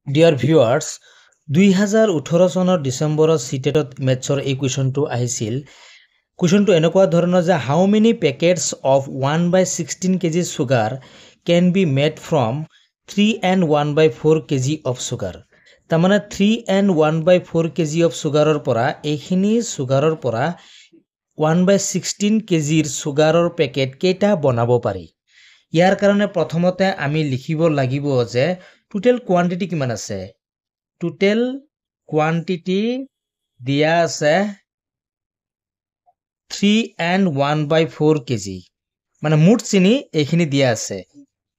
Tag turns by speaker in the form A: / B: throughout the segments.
A: Dear viewers, 2018 চনৰ ডিসেম্বৰত সিটেটত মেথছৰ এই কুৱেশ্যনটো আহিছিল। কুৱেশ্যনটো এনেকুৱা ধৰণৰ যে how many packets of 1/16 kg sugar can be made from 3 and 1/4 kg of sugar। তাৰমানে 3 and 1/4 kg of sugarৰ পৰা এইখিনি সুগাৰৰ পৰা 1/16 kgৰ সুগাৰৰ পেকেট কেইটা বনাব পাৰি। ইয়াৰ কাৰণে প্ৰথমতে আমি লিখিব লাগিব যে টোটেল কোৱান্টিটি কিমান আছে। টোটেল কোৱান্টিটি দিয়া আছে 3 and 1/4 kg, মানে মুঠ চিনি এইখিনি দিয়া আছে।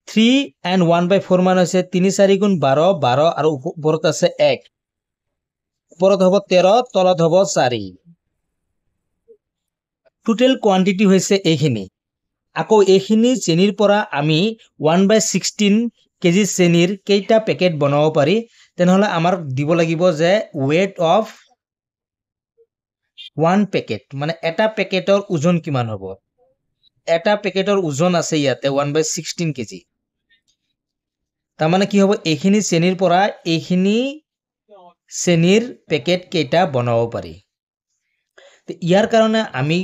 A: 3 and 1/4 মান হৈছে 3 4 গুণ 12 12 আৰু ওপৰত আছে 1, ওপৰত হ'ব 13 তলত হ'ব 4। টোটেল কোৱান্টিটি হৈছে এইখিনি। আকৌ এইখিনি চেনিৰ পৰা আমি 1/16 kg চেনিৰ কেইটা পেকেট বনাব পাৰি, তেনেহলে আমাৰ দিব লাগিব যে weight of 1 পেকেট, মানে এটা পেকেটৰ ওজন কিমান হ'ব। এটা পেকেটৰ ওজন আছে ইয়াতে 1/16 kg। তাৰমানে কি হ'ব, এইখিনি চেনিৰ পৰা এইখিনি চেনিৰ পেকেট কেইটা বনাব পাৰি। ইয়াৰ কাৰণে আমি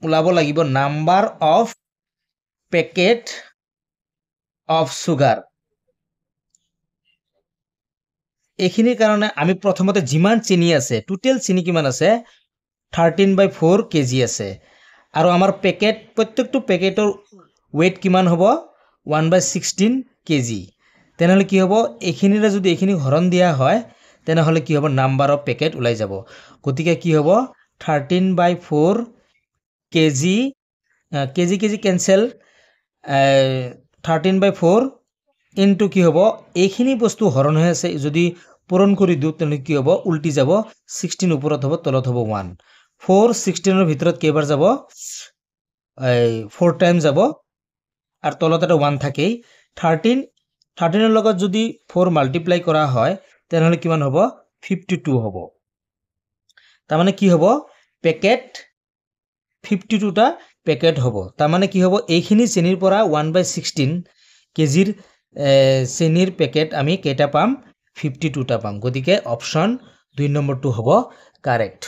A: ওলাব লাগিব number of packet of sugar. এইখিনিৰ কাৰণে আমি প্ৰথমতে যিমান চেনি আছে, টোটেল চেনি কিমান আছে 13/4 kg আছে, আৰু আমাৰ পেকেট প্ৰত্যেকটো পেকেটৰ weight কিমান হ'ব 1/16 kg। তেনেহলে কি হ'ব, এইখিনিৰে যদি এইখিনি হৰণ দিয়া হয় তেনেহলে কি হ'ব, নাম্বাৰ অফ পেকেট ওলাই যাব। গতিকে কি হ'ব 13/4 kg, kg কেনসেল, 13/4 ইনটু কি হ'ব, এইখিনি বস্তু হৰণ হৈ আছে যদি পূৰণ কৰি দিওঁ তেনেহলে কি হ'ব, উল্টি যাব। 16 ওপৰত হ'ব তলত হ'ব 1। 4 16ৰ ভিতৰত কেইবাৰ যাব, 4 টাইম যাব, আৰু তলত এটা 1 থাকেই। 13ৰ লগত যদি 4 মাল্টিপ্লাই কৰা হয় তেনেহলে কিমান হ'ব 52 হ'ব। তাৰমানে কি হ'ব, পেকেট 52টা পেকেট হ'ব। তাৰমানে কি হ'ব, এইখিনি চেনিৰ পৰা 1/16 kgৰ চেনিৰ পেকেট আমি কেইটা পাম 52টা পাম। গতিকে অপশ্যন 2 নম্বৰটো হ'ব কাৰেক্ট।